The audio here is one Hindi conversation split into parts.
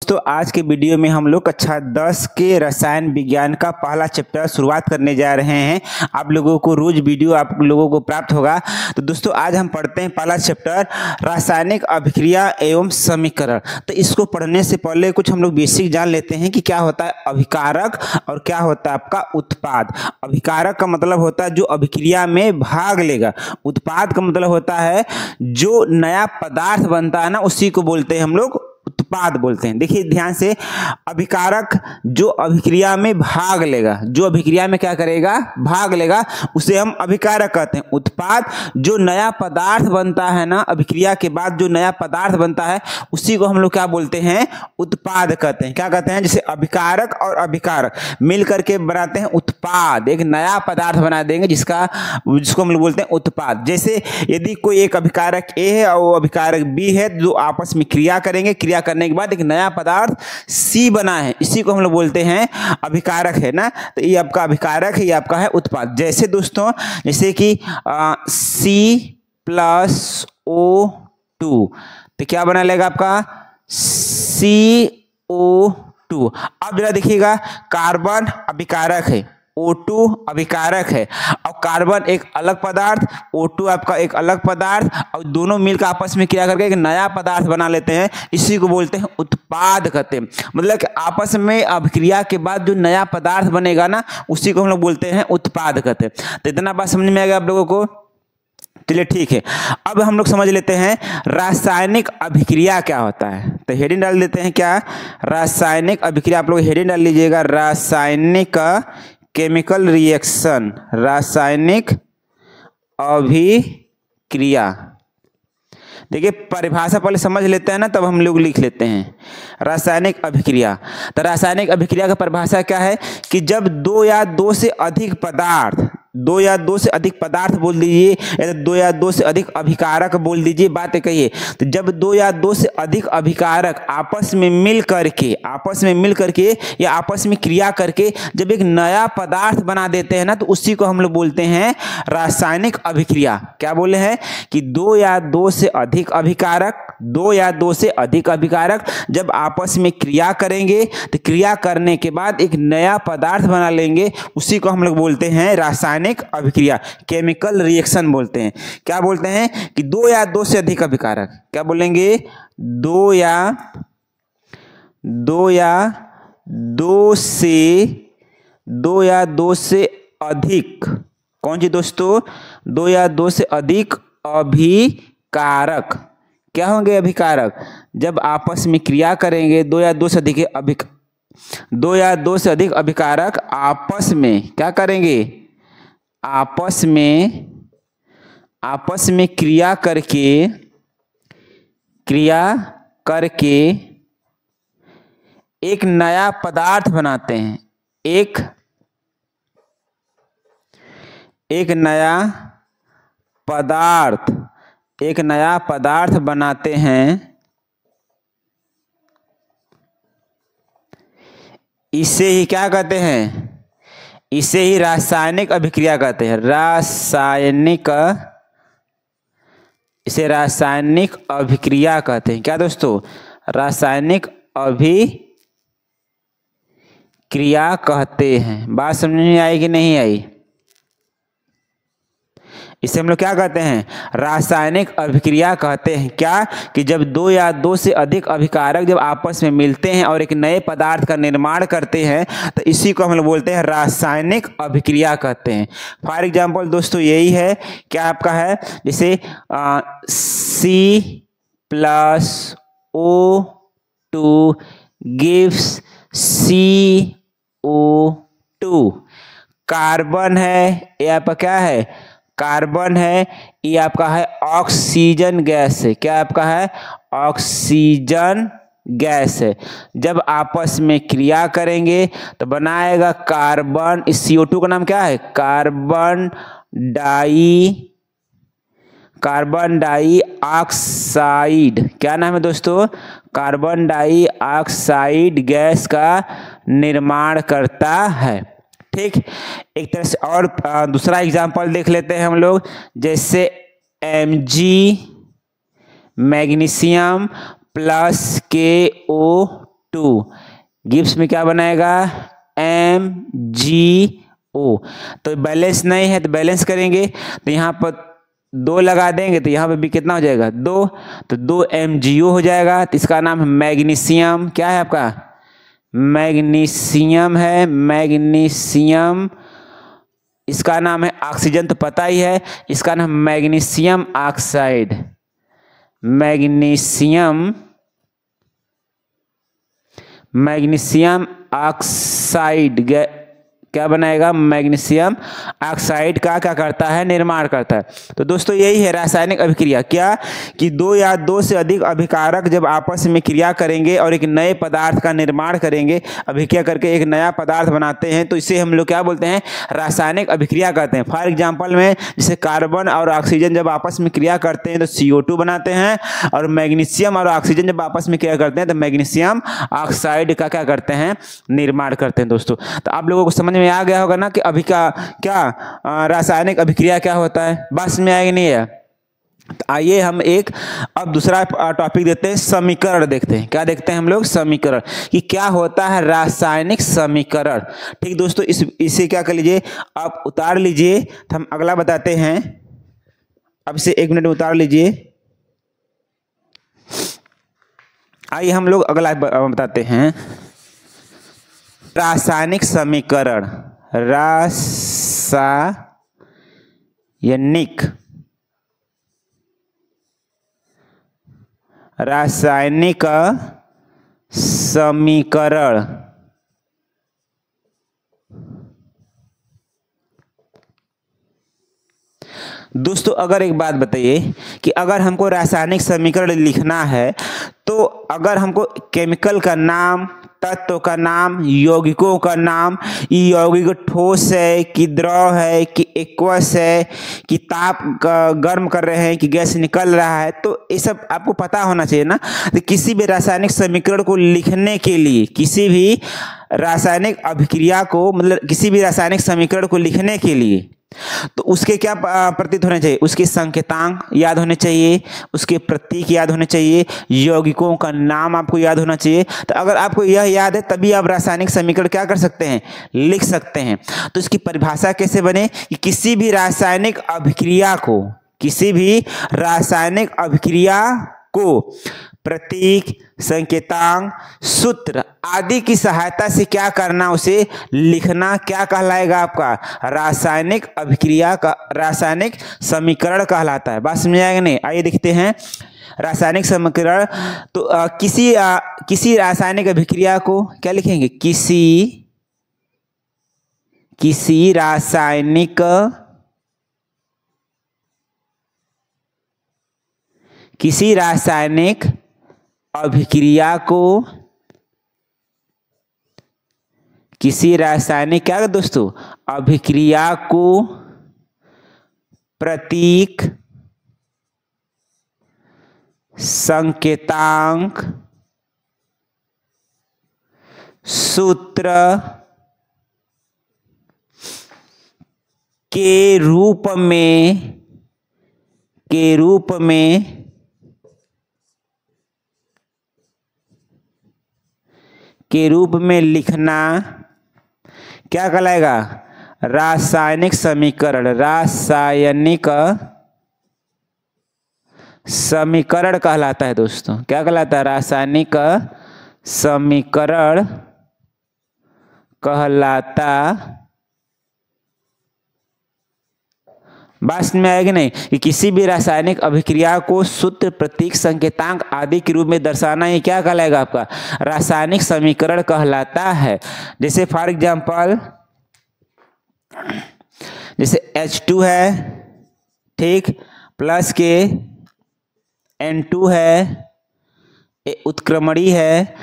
दोस्तों आज के वीडियो में हम लोग कक्षा 10 के रसायन विज्ञान का पहला चैप्टर शुरुआत करने जा रहे हैं। आप लोगों को रोज वीडियो आप लोगों को प्राप्त होगा। तो दोस्तों आज हम पढ़ते हैं पहला चैप्टर रासायनिक अभिक्रिया एवं समीकरण। तो इसको पढ़ने से पहले कुछ हम लोग बेसिक जान लेते हैं कि क्या होता है अभिकारक और क्या होता है आपका उत्पाद। अभिकारक का मतलब होता है जो अभिक्रिया में भाग लेगा। उत्पाद का मतलब होता है जो नया पदार्थ बनता है ना, उसी को बोलते हैं हम लोग उत्पाद बोलते हैं। देखिए ध्यान से, अभिकारक जो अभिक्रिया में भाग लेगा, जो अभिक्रिया में क्या करेगा, भाग लेगा, उसे हम अभिकारक कहते हैं। उत्पाद जो नया पदार्थ बनता है ना, अभिक्रिया के बाद जो नया पदार्थ बनता है उसी को हम लोग क्या बोलते हैं, उत्पाद कहते हैं। क्या कहते हैं, जैसे अभिकारक और अभिकारक मिल करके बनाते हैं उत्पाद, एक नया पदार्थ बना देंगे जिसको हम लोग बोलते हैं उत्पाद। जैसे यदि कोई एक अभिकारक ए है और अभिकारक बी है, जो आपस में क्रिया करेंगे, क्रिया करने के बाद एक नया पदार्थ सी बना है, इसी को हम लोग बोलते हैं अभिकारक, है ना। तो ये आपका अभिकारक है, ये आपका है उत्पाद। जैसे दोस्तों, जैसे कि C+O2, तो क्या बना लेगा आपका CO2। अब जरा देखिएगा, कार्बन अभिकारक है, O2 अभिकारक है, और कार्बन एक अलग पदार्थ, O2 आपका एक अलग पदार्थ, और दोनों मिलकर आपस में क्रिया करके एक नया पदार्थ बना लेते हैं, इसी को बोलते हैं उत्पाद कहते हैं। मतलब कि आपस में अभिक्रिया के बाद जो नया पदार्थ बनेगा ना, उसी को हम लोग बोलते हैं उत्पाद कहते हैं। तो इतना बात समझ में आ गया आप लोगों को? चलिए ठीक है, अब हम लोग समझ लेते हैं रासायनिक अभिक्रिया क्या होता है। तो हेडिंग डाल देते हैं, क्या रासायनिक अभिक्रिया। आप लोग हेडिंग डाल लीजिएगा, रासायनिक केमिकल रिएक्शन, रासायनिक अभिक्रिया। देखिए परिभाषा पहले समझ लेते हैं ना, तब हम लोग लिख लेते हैं रासायनिक अभिक्रिया। तो रासायनिक अभिक्रिया का परिभाषा क्या है कि जब दो या दो से अधिक पदार्थ, दो या दो से अधिक पदार्थ बोल दीजिए, या दो या दो से अधिक अभिकारक बोल दीजिए, बात कहिए। तो जब दो या दो से अधिक अभिकारक आपस में मिल करके या आपस में क्रिया करके जब एक नया पदार्थ बना देते हैं ना, तो उसी को हम लोग बोलते हैं रासायनिक अभिक्रिया। क्या बोले हैं कि दो या दो से अधिक अभिकारक, दो या दो से अधिक अभिकारक जब आपस में क्रिया करेंगे, तो क्रिया करने के बाद एक नया पदार्थ बना लेंगे, उसी को हम लोग बोलते हैं रासायनिक अभिक्रिया, केमिकल रिएक्शन बोलते हैं। क्या बोलते हैं कि दो या दो से अधिक अभिकारक, क्या बोलेंगे, दो या दो से अधिक, कौन सी दोस्तों, दो या दो से अधिक अभिकारक। क्या होंगे अभिकारक, जब आपस में क्रिया करेंगे, दो या दो से अधिक अभिकारक आपस में क्या करेंगे, आपस में क्रिया करके एक नया पदार्थ बनाते हैं, एक नया पदार्थ बनाते हैं। इसे ही क्या कहते हैं, इसे ही रासायनिक अभिक्रिया कहते हैं। इसे रासायनिक अभिक्रिया कहते हैं। क्या दोस्तों, रासायनिक अभिक्रिया कहते हैं। बात समझ में आई कि नहीं आई? इसे हम लोग क्या कहते हैं, रासायनिक अभिक्रिया कहते हैं। क्या कि जब दो या दो से अधिक अभिकारक जब आपस में मिलते हैं और एक नए पदार्थ का निर्माण करते हैं, तो इसी को हम लोग बोलते हैं रासायनिक अभिक्रिया कहते हैं। फॉर एग्जांपल दोस्तों यही है, क्या आपका है, जैसे C+O2 gives CO2। कार्बन है, ये आपका क्या है, कार्बन है, ये आपका है ऑक्सीजन गैस है। क्या आपका है, ऑक्सीजन गैस है। जब आपस में क्रिया करेंगे तो बनाएगा कार्बन, इस CO2 का नाम क्या है, कार्बन डाइऑक्साइड। क्या नाम है दोस्तों, कार्बन डाइऑक्साइड गैस का निर्माण करता है। ठीक, एक तरह से। और दूसरा एग्जांपल देख लेते हैं हम लोग, जैसे Mg magnesium plus KO2 Gibbs में क्या बनाएगा, MgO। तो बैलेंस नहीं है तो बैलेंस करेंगे, तो यहाँ पर 2 लगा देंगे तो यहाँ पे भी कितना हो जाएगा 2, तो 2 MgO हो जाएगा। तो इसका नाम है मैग्नीशियम। क्या है आपका, मैग्नीशियम है, मैग्नीशियम। इसका नाम है ऑक्सीजन तो पता ही है, इसका नाम magnesium oxide, magnesium, magnesium oxide क्या बनाएगा, मैग्नीशियम ऑक्साइड का क्या करता है, निर्माण करता है। तो दोस्तों यही है रासायनिक अभिक्रिया, क्या कि 2 या 2 से अधिक अभिकारक जब आपस में क्रिया करेंगे और एक नए पदार्थ का निर्माण करेंगे, अभिक्रिया करके एक नया पदार्थ बनाते हैं, तो इसे हम लोग क्या बोलते हैं, रासायनिक अभिक्रिया कहते हैं। फॉर एग्जाम्पल में जैसे कार्बन और ऑक्सीजन जब आपस में क्रिया करते हैं तो CO2 बनाते हैं, और मैग्नीशियम और ऑक्सीजन जब आपस में क्रिया करते हैं तो मैग्नीशियम ऑक्साइड का क्या करते हैं, निर्माण करते हैं। दोस्तों तो आप लोगों को समझ में आ गया होगा ना कि अभी का क्या रासायनिक अभिक्रिया क्या होता है, बस में आएगा नहीं है। तो आइए हम एक अब दूसरा टॉपिक देते हैं, समीकरण देखते हैं। क्या देखते हैं हम लोग, समीकरण, कि क्या होता है रासायनिक समीकरण। ठीक दोस्तों, इसे क्या कर लीजिए, आप उतार लीजिए, तो हम अगला बताते हैं। अब से 1 मिनट में उतार लीजिए। आइए हम लोग अगला बताते हैं, रासायनिक समीकरण, रासायनिक समीकरण। दोस्तों अगर एक बात बताइए कि अगर हमको रासायनिक समीकरण लिखना है तो अगर हमको केमिकल का नाम, तत्व का नाम, यौगिकों का नाम, ये यौगिक ठोस है कि द्रव है कि एक्वस है कि ताप गर्म कर रहे हैं कि गैस निकल रहा है, तो ये सब आपको पता होना चाहिए ना। तो किसी भी रासायनिक समीकरण को लिखने के लिए, किसी भी रासायनिक अभिक्रिया को, मतलब किसी भी रासायनिक समीकरण को लिखने के लिए, तो उसके क्या प्रतीक होने चाहिए, उसके संकेतांक याद होने चाहिए, उसके प्रतीक याद होने चाहिए, यौगिकों का नाम आपको याद होना चाहिए। तो अगर आपको यह याद है तभी आप रासायनिक समीकरण क्या कर सकते हैं, लिख सकते हैं। तो इसकी परिभाषा कैसे बने कि किसी भी रासायनिक अभिक्रिया को, किसी भी रासायनिक अभिक्रिया को प्रतीक, संकेतांक, सूत्र आदि की सहायता से क्या करना, उसे लिखना क्या कहलाएगा, आपका रासायनिक अभिक्रिया का रासायनिक समीकरण कहलाता है। बात समझ आएगा नहीं। आइए देखते हैं रासायनिक समीकरण। तो किसी रासायनिक अभिक्रिया को क्या लिखेंगे, किसी रासायनिक अभिक्रिया को, किसी रासायनिक क्या दोस्तों, अभिक्रिया को प्रतीक, संकेतांक, सूत्र के रूप में लिखना क्या कहलाएगा, रासायनिक समीकरण। रासायनिक समीकरण कहलाता है दोस्तों। क्या कहलाता है, रासायनिक समीकरण कहलाता। बात में आएगी नहीं कि किसी भी रासायनिक अभिक्रिया को सूत्र, प्रतीक, संकेतांक आदि के रूप में दर्शाना, ये क्या कहलाएगा, आपका रासायनिक समीकरण कहलाता है। जैसे फॉर एग्जांपल जैसे H2 है, ठीक, प्लस के N2 है, उत्क्रमणी है,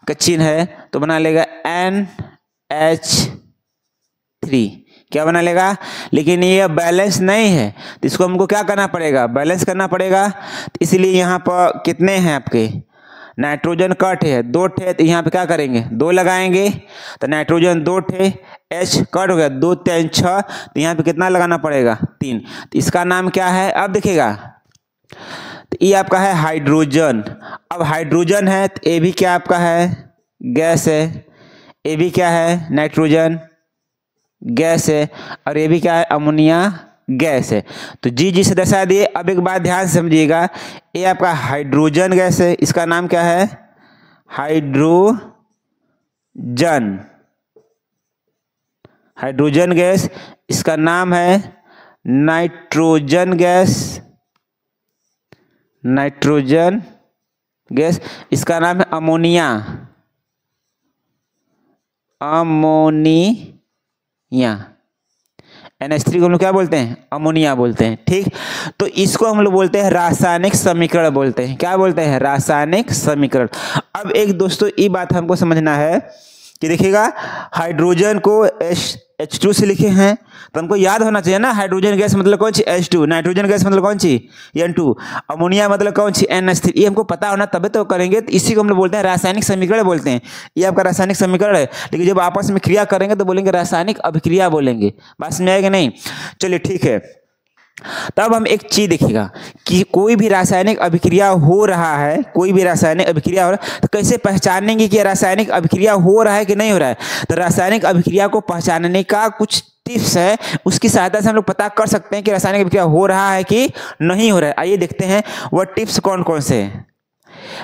कच्छिन है, तो बना लेगा NH3। क्या बना लेगा, लेकिन ये बैलेंस नहीं है तो इसको हमको क्या करना पड़ेगा, बैलेंस करना पड़ेगा। तो इसलिए यहाँ पर कितने हैं आपके, नाइट्रोजन कट है 2 ठे, तो यहाँ पे क्या करेंगे 2 लगाएंगे, तो नाइट्रोजन 2 ठे, H कट हो गया 2 3 6, तो यहाँ पे कितना लगाना पड़ेगा 3। तो इसका नाम क्या है, अब देखिएगा, तो ये आपका है हाइड्रोजन। अब हाइड्रोजन है तो ये भी क्या आपका है, गैस है। ये भी क्या है, नाइट्रोजन गैस है, और ये भी क्या है, अमोनिया गैस है। तो जी से दर्शा दिए। अब एक बात ध्यान से समझिएगा, ये आपका हाइड्रोजन गैस है, इसका नाम क्या है, हाइड्रोजन। हाइड्रोजन गैस, इसका नाम है नाइट्रोजन गैस। नाइट्रोजन गैस, इसका नाम है अमोनिया। अमोनिया, NH3 को हम लोग क्या बोलते हैं, अमोनिया बोलते हैं। ठीक, तो इसको हम लोग बोलते हैं रासायनिक समीकरण बोलते हैं। क्या बोलते हैं, रासायनिक समीकरण। अब एक दोस्तों ये बात हमको समझना है कि देखिएगा, हाइड्रोजन को H2 से लिखे हैं, तो हमको याद होना चाहिए ना, हाइड्रोजन गैस मतलब कौन सी, H2, नाइट्रोजन गैस मतलब कौन सी, N2, अमोनिया मतलब कौन सी, NH3। ये हमको पता होना तभी तो करेंगे। तो इसी को हम लोग बोलते हैं रासायनिक समीकरण बोलते हैं। ये आपका रासायनिक समीकरण है, लेकिन जब आपस में क्रिया करेंगे तो बोलेंगे रासायनिक अभिक्रिया बोलेंगे। बात समझ आएगा नहीं, चलिए ठीक है। तब हम एक चीज देखिएगा कि कोई भी रासायनिक अभिक्रिया हो रहा है, कोई भी रासायनिक अभिक्रिया हो रहा है, तो कैसे पहचानेंगे कि रासायनिक अभिक्रिया हो रहा है कि नहीं हो रहा है। तो रासायनिक अभिक्रिया को पहचानने का कुछ टिप्स है, उसकी सहायता से हम लोग पता कर सकते हैं कि रासायनिक अभिक्रिया हो रहा है कि नहीं हो रहा है। आइए देखते हैं वह टिप्स कौन कौन से हैं।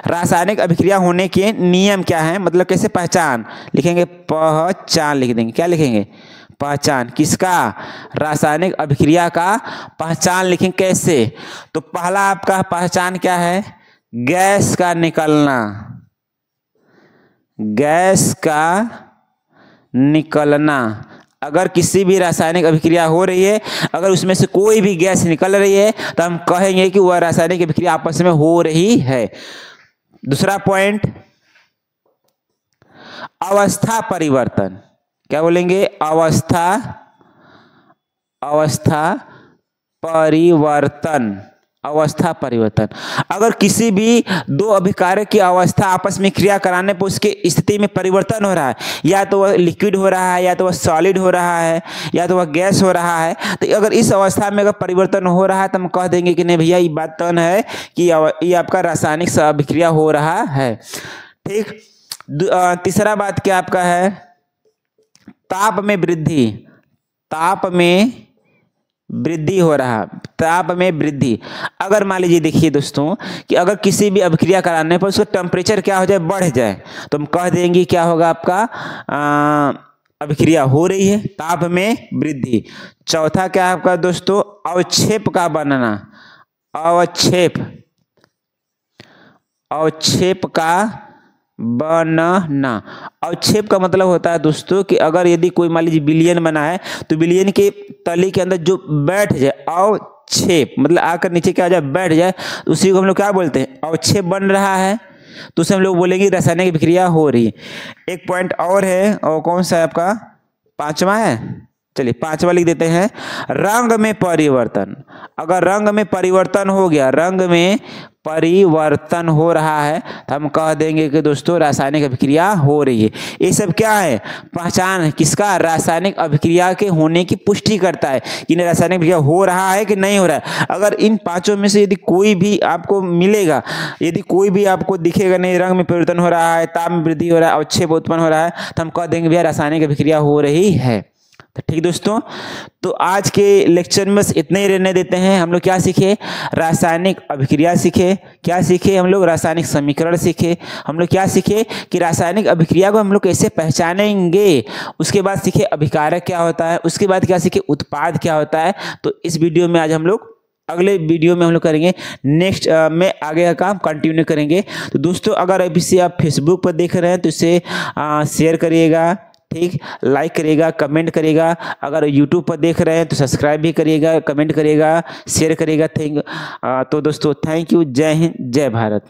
रासायनिक अभिक्रिया होने के नियम क्या है, मतलब कैसे पहचान, लिखेंगे पहचान, लिख देंगे, क्या लिखेंगे, पहचान। किसका, रासायनिक अभिक्रिया का पहचान लिखेंगे कैसे। तो पहला आपका पहचान क्या है, गैस का निकलना। गैस का निकलना, अगर किसी भी रासायनिक अभिक्रिया हो रही है, अगर उसमें से कोई भी गैस निकल रही है, तो हम कहेंगे कि वह रासायनिक अभिक्रिया आपस में हो रही है। दूसरा पॉइंट, अवस्था परिवर्तन। क्या बोलेंगे, अवस्था परिवर्तन। अवस्था परिवर्तन, अगर किसी भी दो अभिकारक की अवस्था आपस में क्रिया कराने पर उसके स्थिति में परिवर्तन हो रहा है, या तो वह लिक्विड हो रहा है, या तो वह सॉलिड हो रहा है, या तो वह गैस हो रहा है, तो अगर इस अवस्था में अगर परिवर्तन हो रहा है तो हम कह देंगे कि नहीं भैया, ये बात तो है कि ये आपका रासायनिक अभिक्रिया हो रहा है। ठीक, तीसरा बात क्या आपका है, ताप में वृद्धि। ताप में वृद्धि हो रहा, ताप में वृद्धि। अगर मान लीजिए देखिए दोस्तों कि अगर किसी भी अभिक्रिया कराने पर उसका टेम्परेचर क्या हो जाए, बढ़ जाए, तो हम कह देंगे क्या होगा आपका, अभिक्रिया हो रही है, ताप में वृद्धि। चौथा क्या है आपका दोस्तों, अवक्षेप का बनना। अवक्षेप का बनना। अवक्षेप का मतलब होता है दोस्तों कि अगर यदि कोई मान लीजिए विलयन बना है, तो विलयन के तली के अंदर जो बैठ जाए, अवक्षेप मतलब आकर नीचे क्या आ जाए, बैठ जाए, उसी को हम लोग क्या बोलते हैं, अवक्षेप बन रहा है, तो उसे हम लोग बोलेंगे रासायनिक अभिक्रिया हो रही है। एक पॉइंट और है, और कौन सा है आपका, पांचवा है, चलिए पांचवा लिख देते हैं, रंग में परिवर्तन। अगर रंग में परिवर्तन हो गया, रंग में परिवर्तन हो रहा है, तो हम कह देंगे कि दोस्तों रासायनिक अभिक्रिया हो रही है। ये सब क्या है, पहचान है किसका, रासायनिक अभिक्रिया के होने की पुष्टि करता है कि रासायनिक अभिक्रिया हो रहा है कि नहीं हो रहा है। अगर इन पांचों में से यदि कोई भी आपको मिलेगा, यदि कोई भी आपको दिखेगा नहीं, रंग में परिवर्तन हो रहा है, ताप में वृद्धि हो रहा है, अवक्षेप उत्पन्न हो रहा है, तो हम कह देंगे भैया रासायनिक अभिक्रिया हो रही है। तो ठीक दोस्तों, तो आज के लेक्चर में बस इतने ही रहने देते हैं। हम लोग क्या सीखे, रासायनिक अभिक्रिया सीखे, क्या सीखे हम लोग, रासायनिक समीकरण सीखे, हम लोग क्या सीखे कि रासायनिक अभिक्रिया को हम लोग कैसे पहचानेंगे, उसके बाद सीखे अभिकारक क्या होता है, उसके बाद क्या सीखे उत्पाद क्या होता है। तो इस वीडियो में आज हम लोग, अगले वीडियो में हम लोग करेंगे, नेक्स्ट में आगे का काम कंटिन्यू करेंगे। तो दोस्तों अगर अभी से आप फेसबुक पर देख रहे हैं तो इसे शेयर करिएगा, ठीक, लाइक करिएगा, कमेंट करिएगा। अगर यूट्यूब पर देख रहे हैं तो सब्सक्राइब भी करिएगा, कमेंट करिएगा, शेयर करिएगा। तो दोस्तों थैंक यू, जय हिंद, जय भारत।